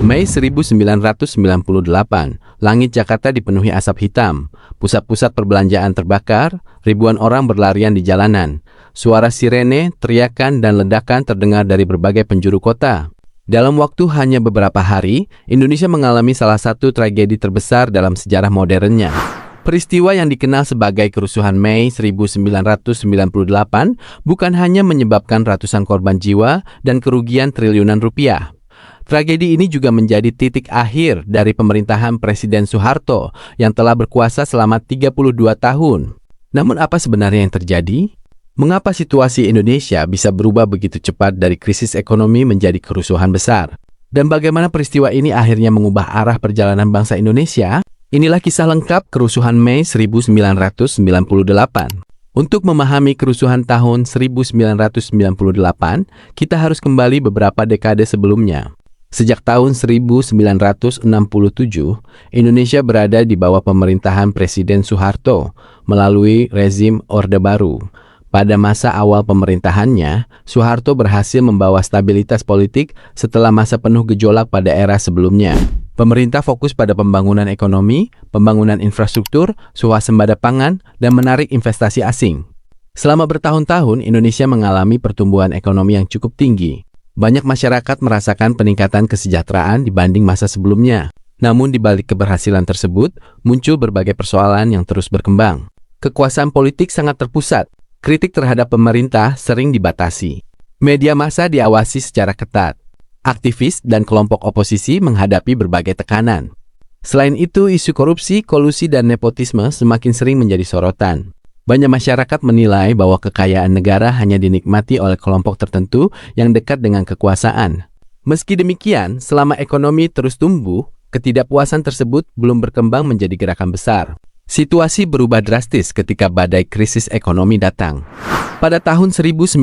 Mei 1998, langit Jakarta dipenuhi asap hitam. Pusat-pusat perbelanjaan terbakar, ribuan orang berlarian di jalanan. Suara sirene, teriakan, dan ledakan terdengar dari berbagai penjuru kota. Dalam waktu hanya beberapa hari, Indonesia mengalami salah satu tragedi terbesar dalam sejarah modernnya. Peristiwa yang dikenal sebagai kerusuhan Mei 1998 bukan hanya menyebabkan ratusan korban jiwa dan kerugian triliunan rupiah. Tragedi ini juga menjadi titik akhir dari pemerintahan Presiden Soeharto yang telah berkuasa selama 32 tahun. Namun apa sebenarnya yang terjadi? Mengapa situasi Indonesia bisa berubah begitu cepat dari krisis ekonomi menjadi kerusuhan besar? Dan bagaimana peristiwa ini akhirnya mengubah arah perjalanan bangsa Indonesia? Inilah kisah lengkap kerusuhan Mei 1998. Untuk memahami kerusuhan tahun 1998, kita harus kembali beberapa dekade sebelumnya. Sejak tahun 1967, Indonesia berada di bawah pemerintahan Presiden Soeharto melalui rezim Orde Baru. Pada masa awal pemerintahannya, Soeharto berhasil membawa stabilitas politik setelah masa penuh gejolak pada era sebelumnya. Pemerintah fokus pada pembangunan ekonomi, pembangunan infrastruktur, swasembada pangan, dan menarik investasi asing. Selama bertahun-tahun, Indonesia mengalami pertumbuhan ekonomi yang cukup tinggi. Banyak masyarakat merasakan peningkatan kesejahteraan dibanding masa sebelumnya. Namun di balik keberhasilan tersebut, muncul berbagai persoalan yang terus berkembang. Kekuasaan politik sangat terpusat. Kritik terhadap pemerintah sering dibatasi. Media massa diawasi secara ketat. Aktivis dan kelompok oposisi menghadapi berbagai tekanan. Selain itu, isu korupsi, kolusi, dan nepotisme semakin sering menjadi sorotan. Banyak masyarakat menilai bahwa kekayaan negara hanya dinikmati oleh kelompok tertentu yang dekat dengan kekuasaan. Meski demikian, selama ekonomi terus tumbuh, ketidakpuasan tersebut belum berkembang menjadi gerakan besar. Situasi berubah drastis ketika badai krisis ekonomi datang. Pada tahun 1997,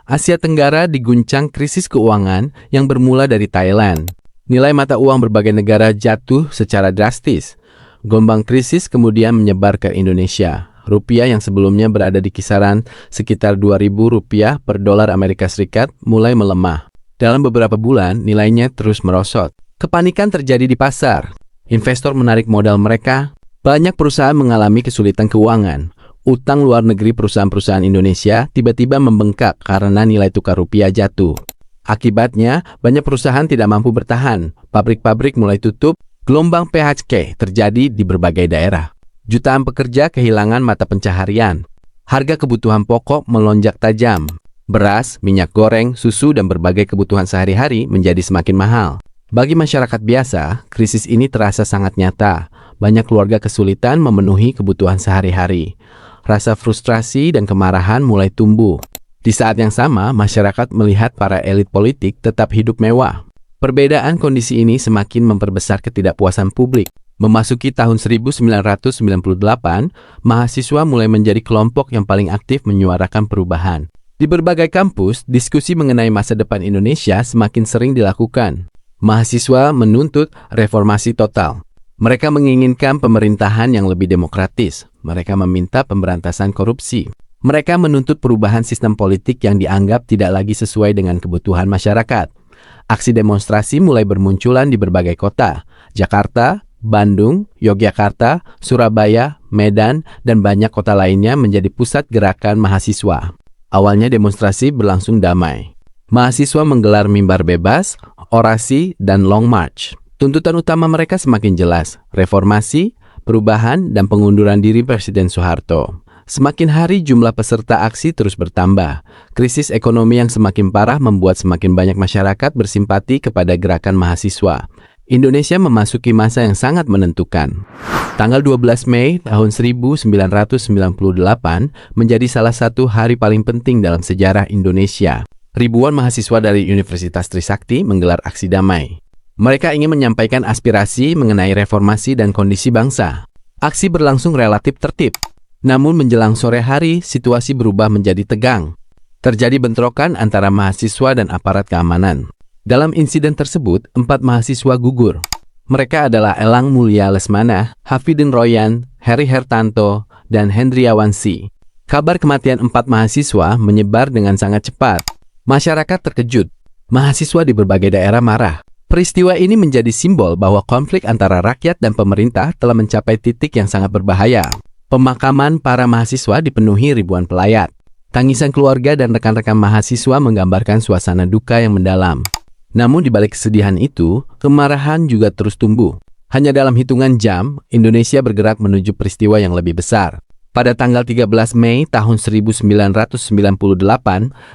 Asia Tenggara diguncang krisis keuangan yang bermula dari Thailand. Nilai mata uang berbagai negara jatuh secara drastis. Gelombang krisis kemudian menyebar ke Indonesia. Rupiah yang sebelumnya berada di kisaran sekitar Rp2.000 per dolar Amerika Serikat mulai melemah. Dalam beberapa bulan, nilainya terus merosot. Kepanikan terjadi di pasar. Investor menarik modal mereka. Banyak perusahaan mengalami kesulitan keuangan. Utang luar negeri perusahaan-perusahaan Indonesia tiba-tiba membengkak karena nilai tukar rupiah jatuh. Akibatnya, banyak perusahaan tidak mampu bertahan. Pabrik-pabrik mulai tutup. Gelombang PHK terjadi di berbagai daerah. Jutaan pekerja kehilangan mata pencaharian. Harga kebutuhan pokok melonjak tajam. Beras, minyak goreng, susu, dan berbagai kebutuhan sehari-hari menjadi semakin mahal. Bagi masyarakat biasa, krisis ini terasa sangat nyata. Banyak keluarga kesulitan memenuhi kebutuhan sehari-hari. Rasa frustrasi dan kemarahan mulai tumbuh. Di saat yang sama, masyarakat melihat para elit politik tetap hidup mewah. Perbedaan kondisi ini semakin memperbesar ketidakpuasan publik. Memasuki tahun 1998, mahasiswa mulai menjadi kelompok yang paling aktif menyuarakan perubahan. Di berbagai kampus, diskusi mengenai masa depan Indonesia semakin sering dilakukan. Mahasiswa menuntut reformasi total. Mereka menginginkan pemerintahan yang lebih demokratis. Mereka meminta pemberantasan korupsi. Mereka menuntut perubahan sistem politik yang dianggap tidak lagi sesuai dengan kebutuhan masyarakat. Aksi demonstrasi mulai bermunculan di berbagai kota, Jakarta, Bandung, Yogyakarta, Surabaya, Medan, dan banyak kota lainnya menjadi pusat gerakan mahasiswa. Awalnya demonstrasi berlangsung damai. Mahasiswa menggelar mimbar bebas, orasi, dan long march. Tuntutan utama mereka semakin jelas, reformasi, perubahan, dan pengunduran diri Presiden Soeharto. Semakin hari jumlah peserta aksi terus bertambah. Krisis ekonomi yang semakin parah membuat semakin banyak masyarakat bersimpati kepada gerakan mahasiswa. Indonesia memasuki masa yang sangat menentukan. Tanggal 12 Mei tahun 1998 menjadi salah satu hari paling penting dalam sejarah Indonesia. Ribuan mahasiswa dari Universitas Trisakti menggelar aksi damai. Mereka ingin menyampaikan aspirasi mengenai reformasi dan kondisi bangsa. Aksi berlangsung relatif tertib. Namun menjelang sore hari, situasi berubah menjadi tegang. Terjadi bentrokan antara mahasiswa dan aparat keamanan. Dalam insiden tersebut, 4 mahasiswa gugur. Mereka adalah Elang Mulia Lesmana, Hafidin Royan, Heri Hertanto, dan Hendriawan C. Kabar kematian 4 mahasiswa menyebar dengan sangat cepat. Masyarakat terkejut. Mahasiswa di berbagai daerah marah. Peristiwa ini menjadi simbol bahwa konflik antara rakyat dan pemerintah telah mencapai titik yang sangat berbahaya. Pemakaman para mahasiswa dipenuhi ribuan pelayat. Tangisan keluarga dan rekan-rekan mahasiswa menggambarkan suasana duka yang mendalam. Namun di balik kesedihan itu, kemarahan juga terus tumbuh. Hanya dalam hitungan jam, Indonesia bergerak menuju peristiwa yang lebih besar. Pada tanggal 13 Mei tahun 1998,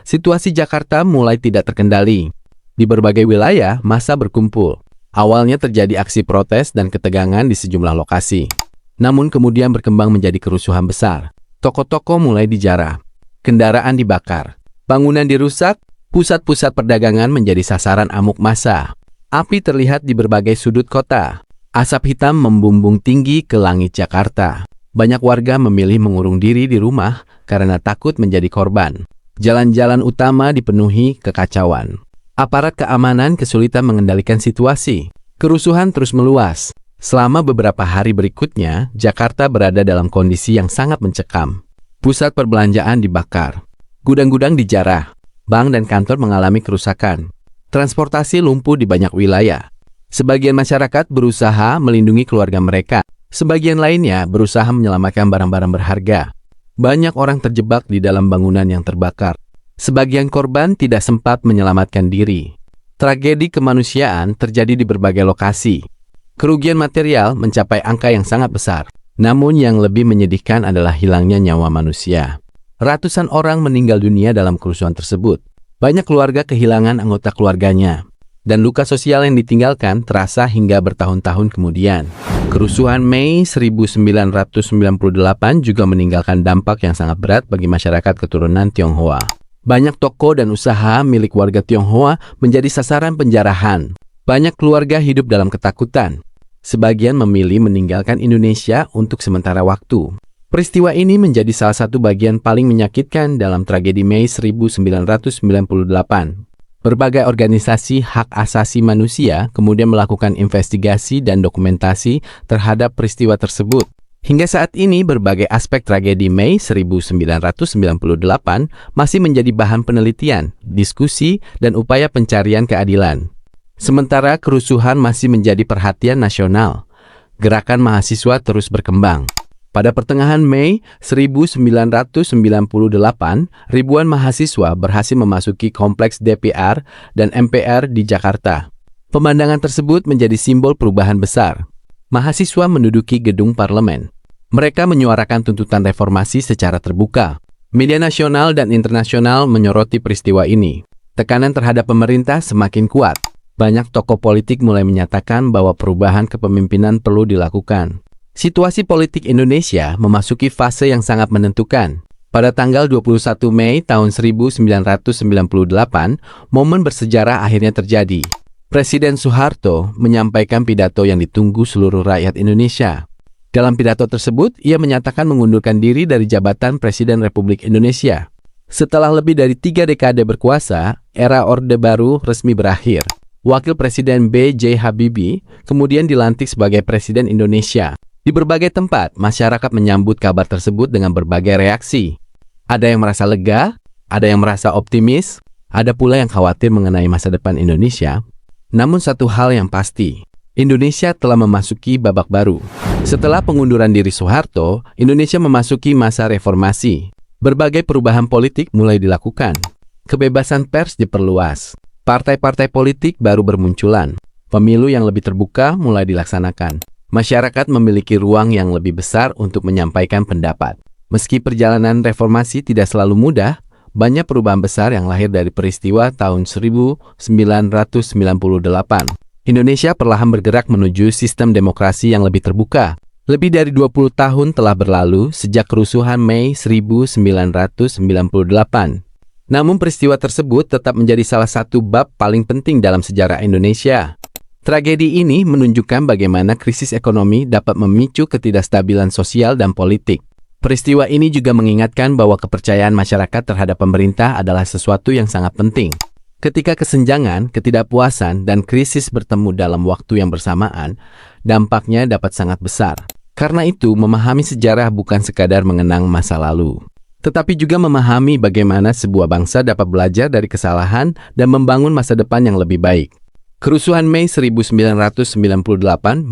situasi Jakarta mulai tidak terkendali. Di berbagai wilayah, massa berkumpul. Awalnya terjadi aksi protes dan ketegangan di sejumlah lokasi. Namun kemudian berkembang menjadi kerusuhan besar. Toko-toko mulai dijarah. Kendaraan dibakar. Bangunan dirusak. Pusat-pusat perdagangan menjadi sasaran amuk massa. Api terlihat di berbagai sudut kota. Asap hitam membumbung tinggi ke langit Jakarta. Banyak warga memilih mengurung diri di rumah karena takut menjadi korban. Jalan-jalan utama dipenuhi kekacauan. Aparat keamanan kesulitan mengendalikan situasi. Kerusuhan terus meluas. Selama beberapa hari berikutnya, Jakarta berada dalam kondisi yang sangat mencekam. Pusat perbelanjaan dibakar. Gudang-gudang dijarah. Bank dan kantor mengalami kerusakan. Transportasi lumpuh di banyak wilayah. Sebagian masyarakat berusaha melindungi keluarga mereka. Sebagian lainnya berusaha menyelamatkan barang-barang berharga. Banyak orang terjebak di dalam bangunan yang terbakar. Sebagian korban tidak sempat menyelamatkan diri. Tragedi kemanusiaan terjadi di berbagai lokasi. Kerugian material mencapai angka yang sangat besar. Namun yang lebih menyedihkan adalah hilangnya nyawa manusia. Ratusan orang meninggal dunia dalam kerusuhan tersebut. Banyak keluarga kehilangan anggota keluarganya. Dan luka sosial yang ditinggalkan terasa hingga bertahun-tahun kemudian. Kerusuhan Mei 1998 juga meninggalkan dampak yang sangat berat bagi masyarakat keturunan Tionghoa. Banyak toko dan usaha milik warga Tionghoa menjadi sasaran penjarahan. Banyak keluarga hidup dalam ketakutan. Sebagian memilih meninggalkan Indonesia untuk sementara waktu. Peristiwa ini menjadi salah satu bagian paling menyakitkan dalam tragedi Mei 1998. Berbagai organisasi hak asasi manusia kemudian melakukan investigasi dan dokumentasi terhadap peristiwa tersebut. Hingga saat ini, berbagai aspek tragedi Mei 1998 masih menjadi bahan penelitian, diskusi, dan upaya pencarian keadilan. Sementara kerusuhan masih menjadi perhatian nasional, gerakan mahasiswa terus berkembang. Pada pertengahan Mei 1998, ribuan mahasiswa berhasil memasuki kompleks DPR dan MPR di Jakarta. Pemandangan tersebut menjadi simbol perubahan besar. Mahasiswa menduduki gedung parlemen. Mereka menyuarakan tuntutan reformasi secara terbuka. Media nasional dan internasional menyoroti peristiwa ini. Tekanan terhadap pemerintah semakin kuat. Banyak tokoh politik mulai menyatakan bahwa perubahan kepemimpinan perlu dilakukan. Situasi politik Indonesia memasuki fase yang sangat menentukan. Pada tanggal 21 Mei tahun 1998, momen bersejarah akhirnya terjadi. Presiden Soeharto menyampaikan pidato yang ditunggu seluruh rakyat Indonesia. Dalam pidato tersebut, ia menyatakan mengundurkan diri dari jabatan Presiden Republik Indonesia. Setelah lebih dari 3 dekade berkuasa, era Orde Baru resmi berakhir. Wakil Presiden B.J. Habibie kemudian dilantik sebagai Presiden Indonesia. Di berbagai tempat, masyarakat menyambut kabar tersebut dengan berbagai reaksi. Ada yang merasa lega, ada yang merasa optimis, ada pula yang khawatir mengenai masa depan Indonesia. Namun satu hal yang pasti, Indonesia telah memasuki babak baru. Setelah pengunduran diri Soeharto, Indonesia memasuki masa reformasi. Berbagai perubahan politik mulai dilakukan. Kebebasan pers diperluas. Partai-partai politik baru bermunculan. Pemilu yang lebih terbuka mulai dilaksanakan. Masyarakat memiliki ruang yang lebih besar untuk menyampaikan pendapat. Meski perjalanan reformasi tidak selalu mudah, banyak perubahan besar yang lahir dari peristiwa tahun 1998. Indonesia perlahan bergerak menuju sistem demokrasi yang lebih terbuka. Lebih dari 20 tahun telah berlalu sejak kerusuhan Mei 1998. Namun peristiwa tersebut tetap menjadi salah satu bab paling penting dalam sejarah Indonesia. Tragedi ini menunjukkan bagaimana krisis ekonomi dapat memicu ketidakstabilan sosial dan politik. Peristiwa ini juga mengingatkan bahwa kepercayaan masyarakat terhadap pemerintah adalah sesuatu yang sangat penting. Ketika kesenjangan, ketidakpuasan, dan krisis bertemu dalam waktu yang bersamaan, dampaknya dapat sangat besar. Karena itu, memahami sejarah bukan sekadar mengenang masa lalu, tetapi juga memahami bagaimana sebuah bangsa dapat belajar dari kesalahan dan membangun masa depan yang lebih baik. Kerusuhan Mei 1998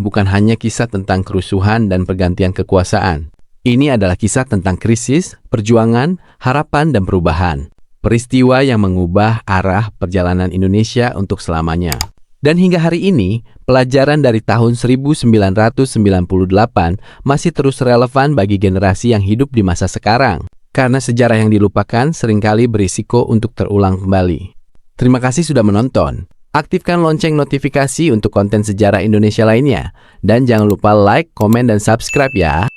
bukan hanya kisah tentang kerusuhan dan pergantian kekuasaan. Ini adalah kisah tentang krisis, perjuangan, harapan, dan perubahan. Peristiwa yang mengubah arah perjalanan Indonesia untuk selamanya. Dan hingga hari ini, pelajaran dari tahun 1998 masih terus relevan bagi generasi yang hidup di masa sekarang. Karena sejarah yang dilupakan seringkali berisiko untuk terulang kembali. Terima kasih sudah menonton. Aktifkan lonceng notifikasi untuk konten sejarah Indonesia lainnya. Dan jangan lupa like, komen, dan subscribe ya.